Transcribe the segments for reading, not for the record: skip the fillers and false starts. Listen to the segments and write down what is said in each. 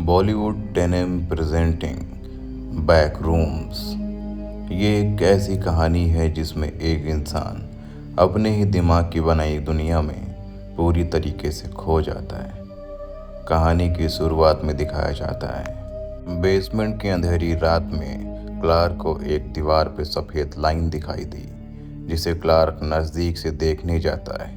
Bollywood denim presenting back rooms. ये एक ऐसी कहानी है जिसमें एक इंसान अपने ही दिमाग की बनाई दुनिया में पूरी तरीके से खो जाता है। कहानी की शुरुआत में दिखाया जाता है बेसमेंट की अंधेरी रात में क्लार्क को एक दीवार पे सफ़ेद लाइन दिखाई दी, जिसे क्लार्क नज़दीक से देखने जाता है।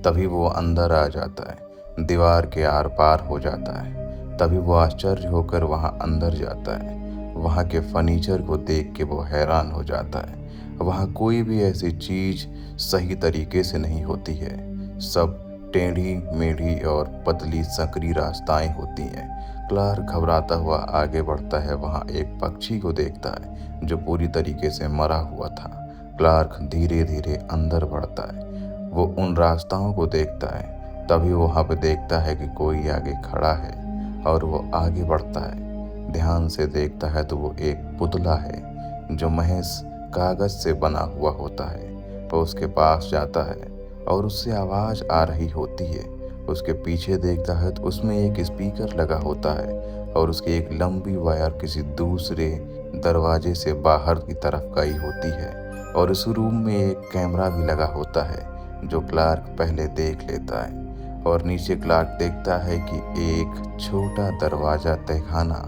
तभी वो अंदर आ जाता है, दीवार के आर पार हो जाता है। तभी वो आश्चर्य होकर वहाँ अंदर जाता है। वहाँ के फर्नीचर को देख के वो हैरान हो जाता है। वहाँ कोई भी ऐसी चीज़ सही तरीके से नहीं होती है। सब टेढ़ी मेढ़ी और पतली संकरी रास्ताएं होती हैं। क्लार्क घबराता हुआ आगे बढ़ता है। वहाँ एक पक्षी को देखता है जो पूरी तरीके से मरा हुआ था। क्लार्क धीरे धीरे अंदर बढ़ता है। वो उन रास्ताओं को देखता है। तभी वो वहाँ पे देखता है कि कोई आगे खड़ा है और वो आगे बढ़ता है। ध्यान से देखता है तो वो एक पुतला है जो महज कागज से बना हुआ होता है। वो उसके पास जाता है और उससे आवाज़ आ रही होती है। उसके पीछे देखता है तो उसमें एक स्पीकर लगा होता है और उसकी एक लंबी वायर किसी दूसरे दरवाजे से बाहर की तरफ गई होती है। और उस रूम में एक कैमरा भी लगा होता है जो क्लार्क पहले देख लेता है। और नीचे क्लार्क देखता है कि एक छोटा दरवाज़ा तहखाना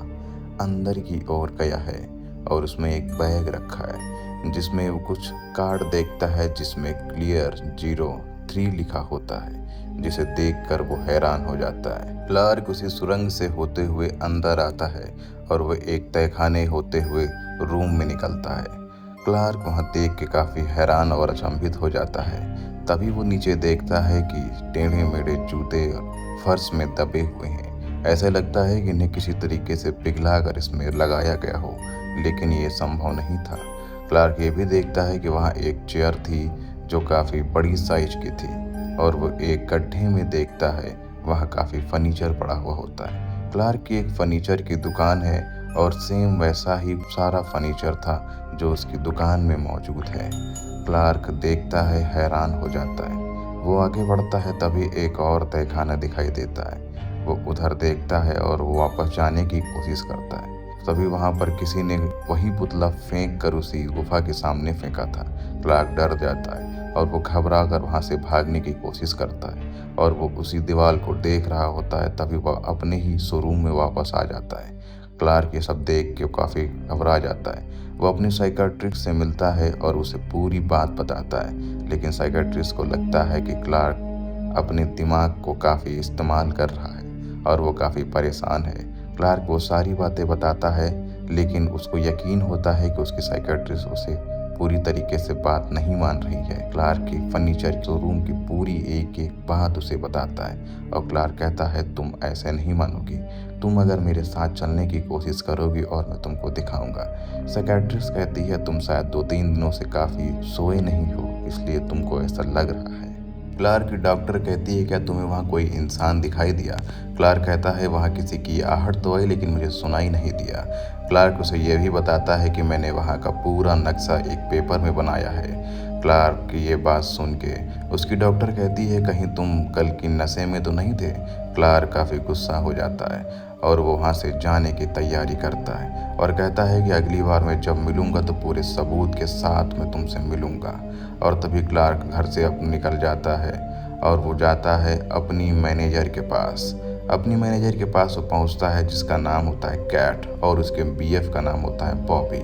अंदर की ओर गया है और उसमें एक बैग रखा है जिसमें वो कुछ कार्ड देखता है जिसमें क्लियर 03 लिखा होता है, जिसे देखकर वो हैरान हो जाता है। क्लार्क उसी सुरंग से होते हुए अंदर आता है और वह एक तहखाने होते हुए रूम में निकलता है। क्लार्क वहाँ देख के काफ़ी हैरान और अचंभित हो जाता है। तभी वो नीचे देखता है कि टेढ़े मेढ़े जूते फर्श में दबे हुए हैं। ऐसा लगता है कि इन्हें किसी तरीके से पिघला कर इसमें लगाया गया हो, लेकिन ये संभव नहीं था। क्लार्क ये भी देखता है कि वहाँ एक चेयर थी जो काफ़ी बड़ी साइज की थी और वो एक गड्ढे में देखता है वहाँ काफ़ी फर्नीचर पड़ा हुआ होता है। क्लार्क की एक फर्नीचर की दुकान है और सेम वैसा ही सारा फर्नीचर था जो उसकी दुकान में मौजूद है। क्लार्क देखता है, हैरान हो जाता है। वो आगे बढ़ता है तभी एक और तहखाना दिखाई देता है। वो उधर देखता है और वो वापस जाने की कोशिश करता है। तभी वहाँ पर किसी ने वही पुतला फेंक कर उसी गुफा के सामने फेंका था। क्लार्क डर जाता है और वो घबरा कर वहाँ से भागने की कोशिश करता है और वो उसी दीवार को देख रहा होता है। तभी वह अपने ही शोरूम में वापस आ जाता है। क्लार्क ये सब देख के काफ़ी घबरा जाता है। वो अपने साइकियाट्रिस्ट से मिलता है और उसे पूरी बात बताता है, लेकिन साइकियाट्रिस्ट को लगता है कि क्लार्क अपने दिमाग को काफ़ी इस्तेमाल कर रहा है और वो काफ़ी परेशान है। क्लार्क वो सारी बातें बताता है, लेकिन उसको यकीन होता है कि उसकी साइकियाट्रिस्ट उसे पूरी तरीके से बात नहीं मान रही है। क्लार्क की फर्नीचर शोरूम की पूरी एक एक बात उसे बताता है और क्लार्क कहता है, तुम ऐसे नहीं मानोगी, तुम अगर मेरे साथ चलने की कोशिश करोगी और मैं तुमको दिखाऊंगा। साइकियाट्रिस्ट कहती है, तुम शायद 2-3 दिनों से काफ़ी सोए नहीं हो, इसलिए तुमको ऐसा लग रहा है। क्लार्क की डॉक्टर कहती है, क्या तुम्हें वहाँ कोई इंसान दिखाई दिया? क्लार्क कहता है, वहाँ किसी की आहट तो आई लेकिन मुझे सुनाई नहीं दिया। क्लार्क उसे यह भी बताता है कि मैंने वहाँ का पूरा नक्शा एक पेपर में बनाया है। क्लार्क की ये बात सुन के उसकी डॉक्टर कहती है, कहीं तुम कल की नशे में तो नहीं थे? क्लार्क काफ़ी गुस्सा हो जाता है और वो वहाँ से जाने की तैयारी करता है और कहता है कि अगली बार मैं जब मिलूंगा तो पूरे सबूत के साथ मैं तुमसे मिलूंगा। और तभी क्लार्क घर से निकल जाता है और वो जाता है अपनी मैनेजर के पास। अपनी मैनेजर के पास वो पहुंचता है जिसका नाम होता है कैट और उसके बीएफ का नाम होता है बॉबी।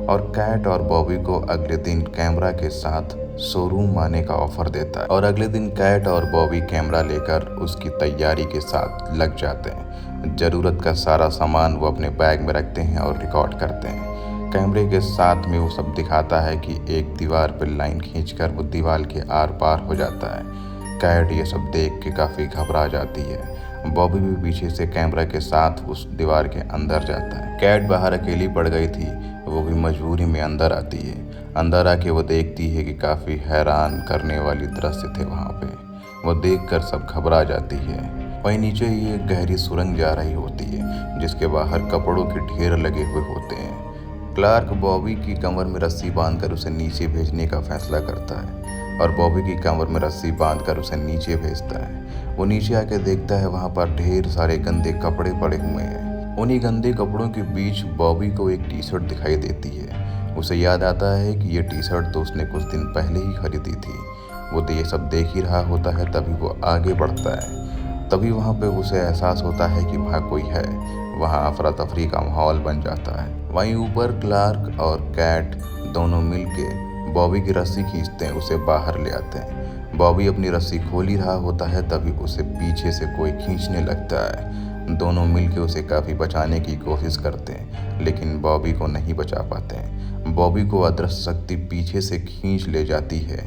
और कैट और बॉबी को अगले दिन कैमरा के साथ शोरूम आने का ऑफर देता है और अगले दिन कैट और बॉबी कैमरा लेकर उसकी तैयारी के साथ लग जाते हैं। ज़रूरत का सारा सामान वो अपने बैग में रखते हैं और रिकॉर्ड करते हैं। कैमरे के साथ में वो सब दिखाता है कि एक दीवार पर लाइन खींचकर वो दीवार के आर पार हो जाता है। कैट ये सब देख के काफ़ी घबरा जाती है। बॉबी भी पीछे से कैमरा के साथ उस दीवार के अंदर जाता है। कैट बाहर अकेली पड़ गई थी, वो भी मजबूरी में अंदर आती है। अंदर आके वो देखती है कि काफ़ी हैरान करने वाली दृश्य थे वहाँ पे। वो देखकर सब घबरा जाती है। वहीं नीचे ही एक गहरी सुरंग जा रही होती है जिसके बाहर कपड़ों के ढेर लगे हुए होते हैं। क्लार्क बॉबी की कमर में रस्सी बांधकर उसे नीचे भेजने का फैसला करता है और बॉबी की कमर में रस्सी बांधकर उसे नीचे भेजता है। वो नीचे आके देखता है वहाँ पर ढेर सारे गंदे कपड़े पड़े हुए हैं। उन्हीं गंदे कपड़ों के बीच बॉबी को एक टी शर्ट दिखाई देती है। उसे याद आता है कि ये टी शर्ट तो उसने कुछ दिन पहले ही खरीदी थी। वो तो ये सब देख ही रहा होता है, तभी वो आगे बढ़ता है। तभी वहाँ पे उसे एहसास होता है कि वहाँ कोई है। वहाँ अफरा तफरी का माहौल बन जाता है। वहीं ऊपर क्लार्क और कैट दोनों मिलके बॉबी की रस्सी खींचते हैं, उसे बाहर ले आते हैं। बॉबी अपनी रस्सी खोल ही रहा होता है, तभी उसे पीछे से कोई खींचने लगता है। दोनों मिलके उसे काफ़ी बचाने की कोशिश करते हैं, लेकिन बॉबी को नहीं बचा पाते हैं। बॉबी को अदृश्य शक्ति पीछे से खींच ले जाती है,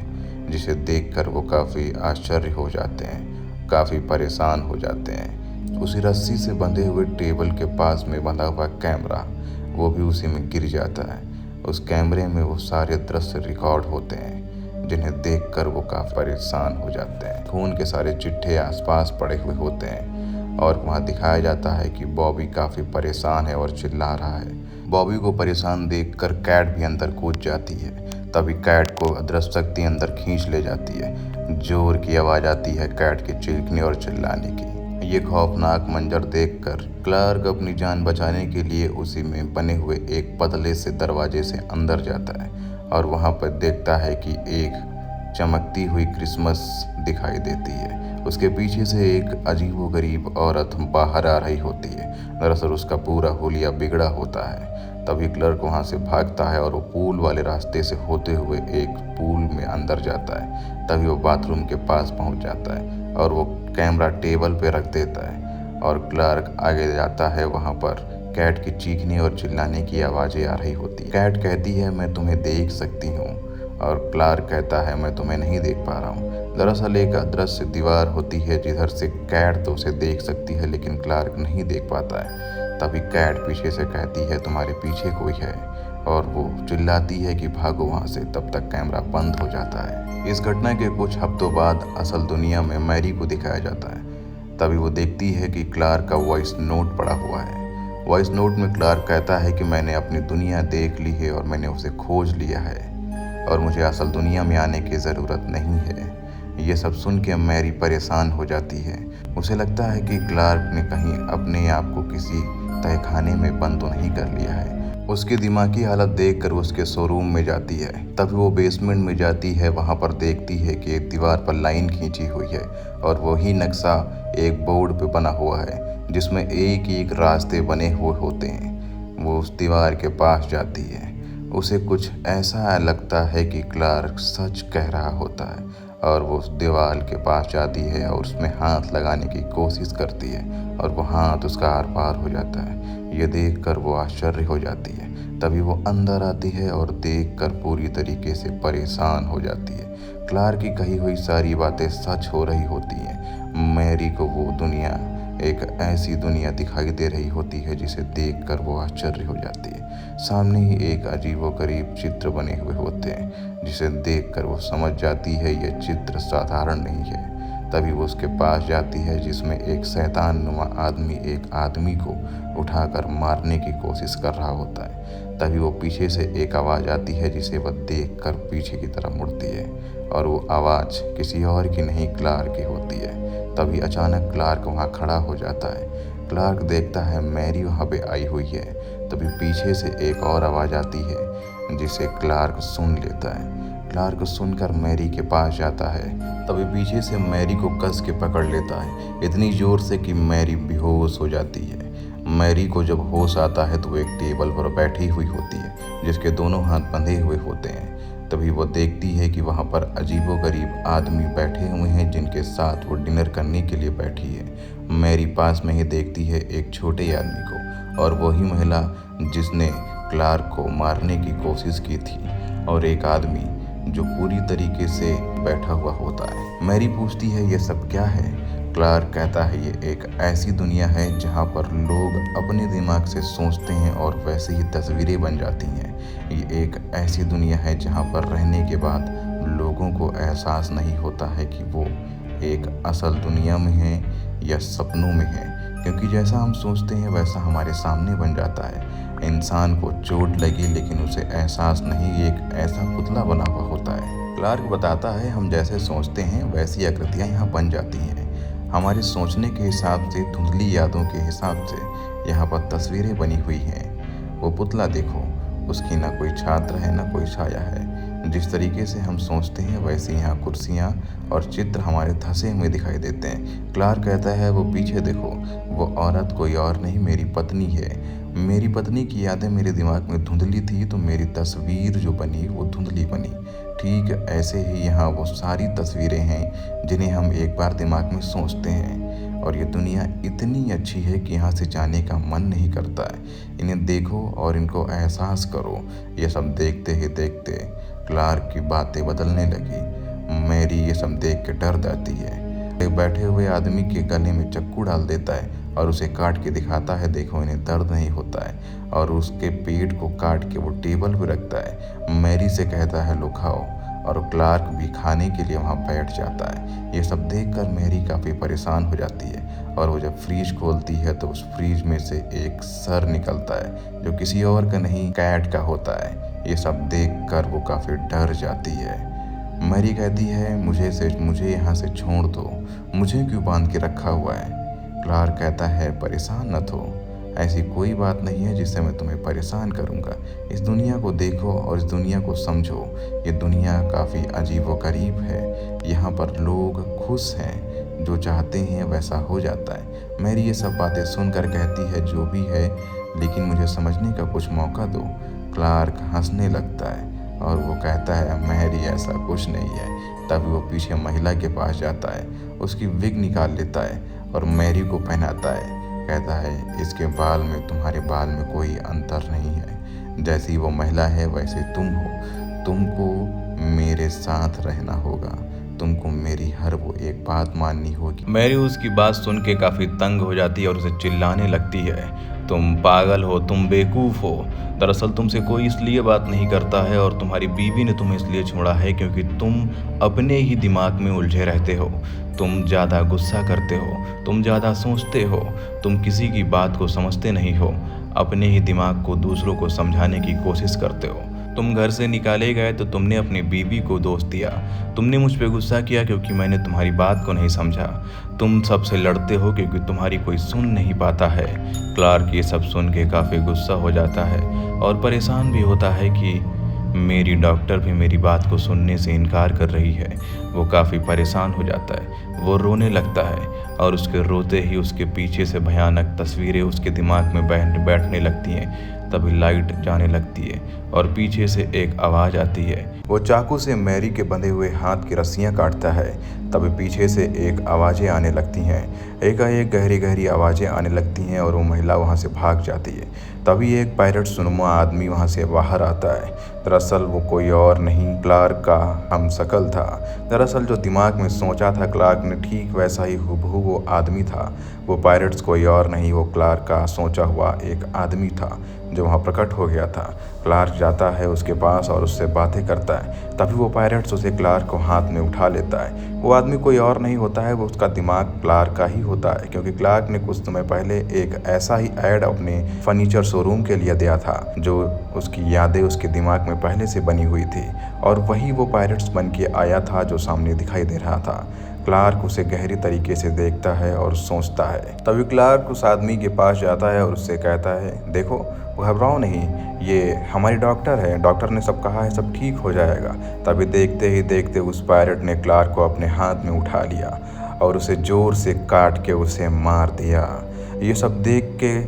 जिसे देखकर वो काफ़ी आश्चर्य हो जाते हैं, काफ़ी परेशान हो जाते हैं। उसी रस्सी से बंधे हुए टेबल के पास में बंधा हुआ कैमरा, वो भी उसी में गिर जाता है। उस कैमरे में वो सारे दृश्य रिकॉर्ड होते हैं, जिन्हें देखकर वो काफ़ी परेशान हो जाते हैं। खून के सारे चिट्ठे आसपास पड़े हुए होते हैं और वहाँ दिखाया जाता है कि बॉबी काफ़ी परेशान है और चिल्ला रहा है। बॉबी को परेशान देखकर कैट भी अंदर कूद जाती है। तभी कैट को अदृश्य शक्ति अंदर खींच ले जाती है। जोर की आवाज़ आती है कैट के चीखने और चिल्लाने की। ये खौफनाक मंजर देखकर क्लार्क अपनी जान बचाने के लिए उसी में बने हुए एक पतले से दरवाजे से अंदर जाता है और वहाँ पर देखता है कि एक चमकती हुई क्रिसमस दिखाई देती है। उसके पीछे से एक अजीबोगरीब औरत बाहर आ रही होती है। दरअसल उसका पूरा हुलिया बिगड़ा होता है। तभी क्लर्क वहाँ से भागता है और वो पूल वाले रास्ते से होते हुए एक पूल में अंदर जाता है। तभी वो बाथरूम के पास पहुँच जाता है और वो कैमरा टेबल पे रख देता है और क्लर्क आगे जाता है। वहाँ पर कैट की चीखने और चिल्लाने की आवाज़ें आ रही होती है। कैट कहती है, मैं तुम्हें देख सकती हूँ, और क्लार्क कहता है, मैं तुम्हें नहीं देख पा रहा हूँ। दरअसल एक अदृश्य दीवार होती है जिधर से कैट तो उसे देख सकती है, लेकिन क्लार्क नहीं देख पाता है। तभी कैट पीछे से कहती है, तुम्हारे पीछे कोई है, और वो चिल्लाती है कि भागो वहाँ से। तब तक कैमरा बंद हो जाता है। इस घटना के कुछ हफ्तों बाद असल दुनिया में मैरी को दिखाया जाता है। तभी वो देखती है कि क्लार्क का वॉइस नोट पड़ा हुआ है। वॉइस नोट में क्लार्क कहता है कि मैंने अपनी दुनिया देख ली है और मैंने उसे खोज लिया है और मुझे असल दुनिया में आने की ज़रूरत नहीं है। ये सब सुन के मैरी परेशान हो जाती है। उसे लगता है कि क्लार्क ने कहीं अपने आप को किसी तहखाने में बंद तो नहीं कर लिया है। उसकी दिमागी हालत देखकर उसके शोरूम में जाती है। तभी वो बेसमेंट में जाती है। वहाँ पर देखती है कि एक दीवार पर लाइन खींची हुई है और वही नक्शा एक बोर्ड पे बना हुआ है, जिसमें एक एक रास्ते बने हुए होते हैं। वो उस दीवार के पास जाती है। उसे कुछ ऐसा लगता है कि क्लार्क सच कह रहा होता है और वो उस दीवार के पास जाती है और उसमें हाथ लगाने की कोशिश करती है और वो हाथ उसका आर पार हो जाता है। ये देखकर वो आश्चर्य हो जाती है। तभी वो अंदर आती है और देखकर पूरी तरीके से परेशान हो जाती है। क्लार्क की कही हुई सारी बातें सच हो रही होती हैं। मैरी को वो दुनिया, एक ऐसी दुनिया दिखाई दे रही होती है जिसे देखकर वो आश्चर्य हो जाती है। सामने ही एक अजीबोगरीब चित्र बने हुए होते हैं, जिसे देखकर वो समझ जाती है ये चित्र साधारण नहीं है। तभी वो उसके पास जाती है, जिसमें एक शैतान नुमा आदमी एक आदमी को उठाकर मारने की कोशिश कर रहा होता है। तभी वो पीछे से एक आवाज़ आती है, जिसे वह देखकर पीछे की तरफ मुड़ती है और वो आवाज़ किसी और की नहीं, क्लार्क की होती है। तभी अचानक क्लार्क वहाँ खड़ा हो जाता है। क्लार्क देखता है मैरी वहाँ पे आई हुई है। तभी पीछे से एक और आवाज़ आती है, जिसे क्लार्क सुन लेता है। क्लार्क सुनकर मैरी के पास जाता है। तभी पीछे से मैरी को कस के पकड़ लेता है, इतनी ज़ोर से कि मैरी बेहोश हो जाती है। मैरी को जब होश आता है तो वो एक टेबल पर बैठी हुई होती है, जिसके दोनों हाथ बंधे हुए होते हैं। तभी वो देखती है कि वहाँ पर अजीबोगरीब आदमी बैठे हुए हैं, जिनके साथ वो डिनर करने के लिए बैठी है। मैरी पास में ही देखती है एक छोटे आदमी को, और वही महिला जिसने क्लार्क को मारने की कोशिश की थी, और एक आदमी जो पूरी तरीके से बैठा हुआ होता है। मैरी पूछती है, ये सब क्या है? क्लार्क कहता है, ये एक ऐसी दुनिया है जहाँ पर लोग अपने दिमाग से सोचते हैं और वैसे ही तस्वीरें बन जाती हैं। ये एक ऐसी दुनिया है जहाँ पर रहने के बाद लोगों को एहसास नहीं होता है कि वो एक असल दुनिया में है या सपनों में है, क्योंकि जैसा हम सोचते हैं वैसा हमारे सामने बन जाता है। इंसान को चोट लगी लेकिन उसे एहसास नहीं, एक ऐसा पुतला बना हुआ होता है। क्लार्क बताता है, हम जैसे सोचते हैं वैसी आकृतियाँ यहाँ बन जाती हैं। हमारे सोचने के हिसाब से, धुंधली यादों के हिसाब से यहाँ पर तस्वीरें बनी हुई हैं। वो पुतला देखो, उसकी ना कोई छात्र है ना कोई छाया है। जिस तरीके से हम सोचते हैं वैसे यहाँ कुर्सियाँ और चित्र हमारे धंसे हुए दिखाई देते हैं। क्लार्क कहता है वो पीछे देखो, वो औरत कोई और नहीं मेरी पत्नी है। मेरी पत्नी की यादें मेरे दिमाग में धुंधली थी तो मेरी तस्वीर जो बनी वो धुंधली बनी। ठीक ऐसे ही यहाँ वो सारी तस्वीरें हैं जिन्हें हम एक बार दिमाग में सोचते हैं, और ये दुनिया इतनी अच्छी है कि यहाँ से जाने का मन नहीं करता है। इन्हें देखो और इनको एहसास करो। ये सब देखते ही देखते क्लार्क की बातें बदलने लगी। मैरी ये सब देख के डर जाती है। एक बैठे हुए आदमी के गले में चाकू डाल देता है और उसे काट के दिखाता है, देखो इन्हें दर्द नहीं होता है, और उसके पेट को काट के वो टेबल पे रखता है। मैरी से कहता है लो खाओ, और क्लार्क भी खाने के लिए वहाँ बैठ जाता है। ये सब देखकर मैरी काफ़ी परेशान हो जाती है, और वो जब फ्रिज खोलती है तो उस फ्रिज में से एक सर निकलता है जो किसी और का नहीं कैट का होता है। ये सब देखकर वो काफ़ी डर जाती है। मैरी कहती है मुझे यहाँ से छोड़ दो, मुझे क्यों बांध के रखा हुआ है। क्लार्क कहता है परेशान न हो, ऐसी कोई बात नहीं है जिससे मैं तुम्हें परेशान करूँगा। इस दुनिया को देखो और इस दुनिया को समझो। ये दुनिया काफ़ी अजीब व गरीब है। यहाँ पर लोग खुश हैं, जो चाहते हैं वैसा हो जाता है। मैरी ये सब बातें सुनकर कहती है जो भी है, लेकिन मुझे समझने का कुछ मौका दो। क्लार्क हंसने लगता है और वो कहता है मैरी ऐसा कुछ नहीं है। तभी वो पीछे महिला के पास जाता है, उसकी विग निकाल लेता है और मैरी को पहनाता है। कहता है इसके बाल में तुम्हारे बाल में कोई अंतर नहीं है, जैसी वो महिला है वैसे तुम हो। तुमको मेरे साथ रहना होगा, तुमको मेरी हर वो एक बात माननी होगी। मैरी उसकी बात सुन के काफ़ी तंग हो जाती है और उसे चिल्लाने लगती है तुम पागल हो, तुम बेवकूफ़ हो। दरअसल तुमसे कोई इसलिए बात नहीं करता है और तुम्हारी बीवी ने तुम्हें इसलिए छोड़ा है क्योंकि तुम अपने ही दिमाग में उलझे रहते हो। तुम ज़्यादा गुस्सा करते हो, तुम ज़्यादा सोचते हो, तुम किसी की बात को समझते नहीं हो, अपने ही दिमाग को दूसरों को समझाने की कोशिश करते हो। तुम घर से निकाले गए तो तुमने अपनी बीवी को दोष दिया। तुमने मुझ पे गुस्सा किया क्योंकि मैंने तुम्हारी बात को नहीं समझा। तुम सबसे लड़ते हो क्योंकि तुम्हारी कोई सुन नहीं पाता है। क्लार्क ये सब सुन के काफ़ी गुस्सा हो जाता है और परेशान भी होता है कि मेरी डॉक्टर भी मेरी बात को सुनने से इनकार कर रही है। वो काफ़ी परेशान हो जाता है, वो रोने लगता है और उसके रोते ही उसके पीछे से भयानक तस्वीरें उसके दिमाग में बैठने लगती हैं। तभी लाइट जाने लगती है और पीछे से एक आवाज़ आती है। वो चाकू से मैरी के बंधे हुए हाथ की रस्सियाँ काटता है। तभी पीछे से एक आवाज़ें आने लगती हैं। एकाएक गहरी गहरी आवाज़ें आने लगती हैं और वो महिला वहाँ से भाग जाती है। तभी एक पायलट सुनुमा आदमी वहाँ से बाहर आता है। दरअसल वो कोई और नहीं, क्लार्क का हमशक्ल था। दरअसल जो दिमाग में सोचा था क्लार्क ने, ठीक वैसा ही हूबहू वो आदमी था। वो पायलट्स कोई और नहीं, वो क्लार्क का सोचा हुआ एक आदमी था जो वहाँ प्रकट हो गया था। क्लार्क जाता है उसके पास और उससे बातें करता है। तभी वो पायलट्स उसे क्लार्क को हाथ में उठा लेता है। वो आदमी कोई और नहीं होता है, वो उसका दिमाग क्लार्क का ही होता है, क्योंकि क्लार्क ने कुछ समय पहले एक ऐसा ही ऐड अपने फर्नीचर शोरूम के लिए दिया था जो उसकी यादें उसके दिमाग में पहले से बनी हुई थी, और वही वो पायलट्स बन के आया था जो सामने दिखाई दे रहा था। क्लार्क उसे गहरी तरीके से देखता है और सोचता है। तभी क्लार्क उस आदमी के पास जाता है और उससे कहता है देखो घबराओ नहीं, ये हमारी डॉक्टर है, डॉक्टर ने सब कहा है, सब ठीक हो जाएगा। तभी देखते ही देखते उस पायलट ने क्लार्क को अपने हाथ में उठा लिया और उसे ज़ोर से काट के उसे मार दिया। ये सब देख के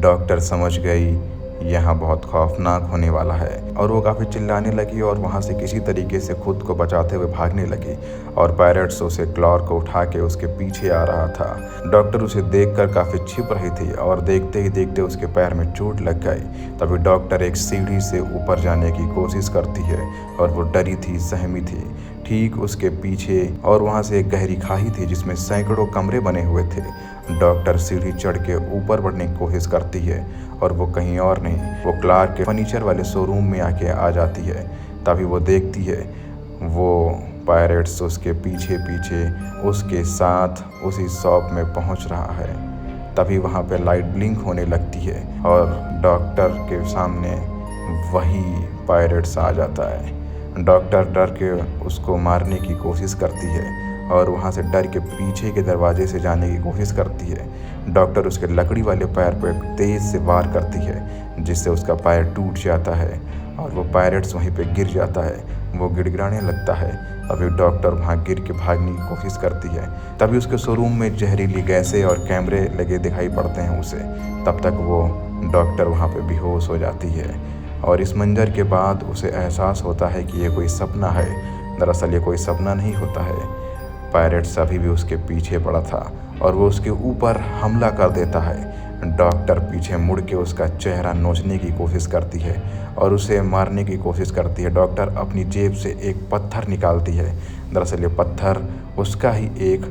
डॉक्टर समझ गई यहाँ बहुत खौफनाक होने वाला है, और वो काफ़ी चिल्लाने लगी और वहाँ से किसी तरीके से खुद को बचाते हुए भागने लगी, और पायलट्स उसे क्लार्क को उठा के उसके पीछे आ रहा था। डॉक्टर उसे देखकर काफ़ी छिप रही थी और देखते ही देखते उसके पैर में चोट लग गई। तभी डॉक्टर एक सीढ़ी से ऊपर जाने की कोशिश करती है और वो डरी थी, सहमी थी। ठीक उसके पीछे और वहाँ से एक गहरी खाई थी जिसमें सैकड़ों कमरे बने हुए थे। डॉक्टर सीढ़ी चढ़ के ऊपर बढ़ने की कोशिश करती है और वो कहीं और नहीं, वो क्लार्क के फर्नीचर वाले शोरूम में आके आ जाती है। तभी वो देखती है वो पायलट्स उसके पीछे पीछे उसके साथ उसी शॉप में पहुंच रहा है। तभी वहाँ पे लाइट ब्लिंक होने लगती है और डॉक्टर के सामने वही पायलट्स आ जाता है। डॉक्टर डर के उसको मारने की कोशिश करती है और वहाँ से डर के पीछे के दरवाजे से जाने की कोशिश करती है। डॉक्टर उसके लकड़ी वाले पैर पर तेज़ से वार करती है, जिससे उसका पैर टूट जाता है और वो पायरेट्स वहीं पे गिर जाता है। वो गिड़गिड़ाने लगता है। अभी डॉक्टर वहाँ गिर के भागने की कोशिश करती है। तभी उसके शोरूम में जहरीली गैसें और कैमरे लगे दिखाई पड़ते हैं उसे। तब तक वो डॉक्टर वहाँ पे बेहोश हो जाती है और इस मंजर के बाद उसे एहसास होता है कि ये कोई सपना है। दरअसल ये कोई सपना नहीं होता है। पायरेट्स अभी भी उसके पीछे पड़ा था और वो उसके ऊपर हमला कर देता है। डॉक्टर पीछे मुड़ के उसका चेहरा नोचने की कोशिश करती है और उसे मारने की कोशिश करती है। डॉक्टर अपनी जेब से एक पत्थर निकालती है। दरअसल ये पत्थर उसका ही एक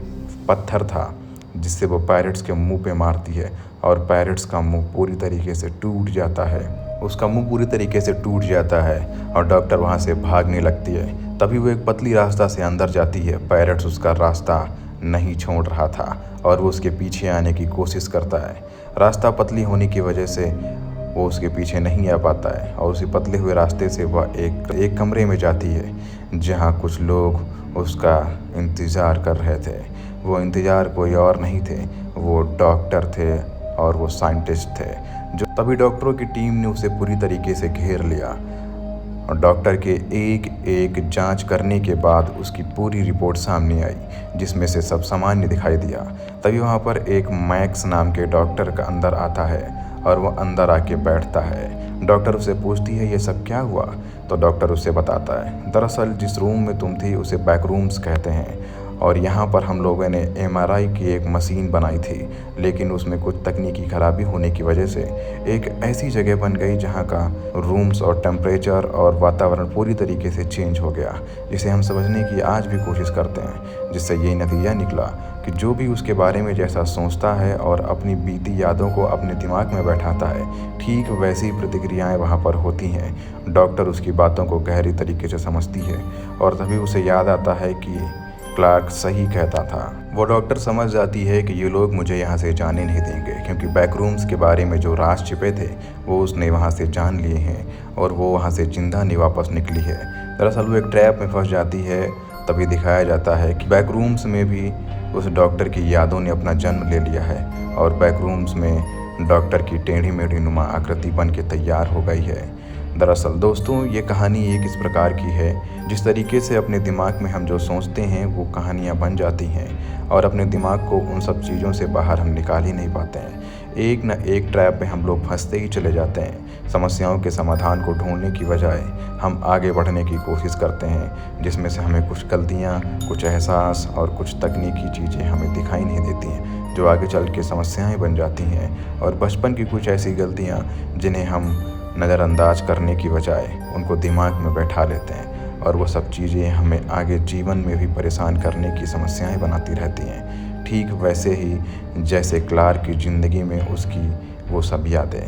पत्थर था, जिससे वो पायरेट्स के मुंह पे मारती है और पायरेट्स का मुंह पूरी तरीके से टूट जाता है। उसका मुंह पूरी तरीके से टूट जाता है और डॉक्टर वहाँ से भागने लगती है। तभी वो एक पतली रास्ता से अंदर जाती है। पायरेट्स उसका रास्ता नहीं छोड़ रहा था और वो उसके पीछे आने की कोशिश करता है। रास्ता पतली होने की वजह से वो उसके पीछे नहीं आ पाता है और उसी पतले हुए रास्ते से वह एक कमरे में जाती है, जहाँ कुछ लोग उसका इंतज़ार कर रहे थे। वो इंतज़ार कोई और नहीं थे, वो डॉक्टर थे और वो साइंटिस्ट थे। जो तभी डॉक्टरों की टीम ने उसे पूरी तरीके से घेर लिया और डॉक्टर के एक एक जांच करने के बाद उसकी पूरी रिपोर्ट सामने आई, जिसमें से सब सामान्य दिखाई दिया। तभी वहाँ पर एक मैक्स नाम के डॉक्टर का अंदर आता है और वो अंदर आके बैठता है। डॉक्टर उसे पूछती है ये सब क्या हुआ, तो डॉक्टर उसे बताता है दरअसल जिस रूम में तुम थी उसे बैक रूम्स कहते हैं और यहाँ पर हम लोगों ने MRI की एक मशीन बनाई थी, लेकिन उसमें कुछ तकनीकी खराबी होने की वजह से एक ऐसी जगह बन गई जहाँ का रूम्स और टेम्परेचर और वातावरण पूरी तरीके से चेंज हो गया, जिसे हम समझने की आज भी कोशिश करते हैं। जिससे ये नतीजा निकला कि जो भी उसके बारे में जैसा सोचता है और अपनी बीती यादों को अपने दिमाग में बैठाता है, ठीक वैसी प्रतिक्रियाएँ वहाँ पर होती हैं। डॉक्टर उसकी बातों को गहरी तरीके से समझती है और तभी उसे याद आता है कि क्लार्क सही कहता था। वो डॉक्टर समझ जाती है कि ये लोग मुझे यहाँ से जाने नहीं देंगे, क्योंकि बैकरूम्स के बारे में जो राज छिपे थे वो उसने वहाँ से जान लिए हैं और वो वहाँ से जिंदा नहीं वापस निकली है। दरअसल वो एक ट्रैप में फंस जाती है। तभी दिखाया जाता है कि बैकरूम्स में भी उस डॉक्टर की यादों ने अपना जन्म ले लिया है और बैकरूम्स में डॉक्टर की टेढ़ी मेढ़ी नुमा आकृति बन के तैयार हो गई है। दरअसल दोस्तों ये कहानी एक इस प्रकार की है, जिस तरीके से अपने दिमाग में हम जो सोचते हैं वो कहानियाँ बन जाती हैं और अपने दिमाग को उन सब चीज़ों से बाहर हम निकाल ही नहीं पाते हैं। एक न एक ट्रैप में हम लोग फंसते ही चले जाते हैं। समस्याओं के समाधान को ढूंढने की बजाय हम आगे बढ़ने की कोशिश करते हैं, जिसमें से हमें कुछ गलतियाँ, कुछ एहसास और कुछ तकनीकी चीज़ें हमें दिखाई नहीं देती हैं, जो आगे चल के समस्याएँ बन जाती हैं। और बचपन की कुछ ऐसी गलतियाँ जिन्हें हम नज़रअंदाज करने की बजाय उनको दिमाग में बैठा लेते हैं और वो सब चीज़ें हमें आगे जीवन में भी परेशान करने की समस्याएं बनाती रहती हैं। ठीक वैसे ही जैसे क्लार्क की ज़िंदगी में उसकी वो सब यादें।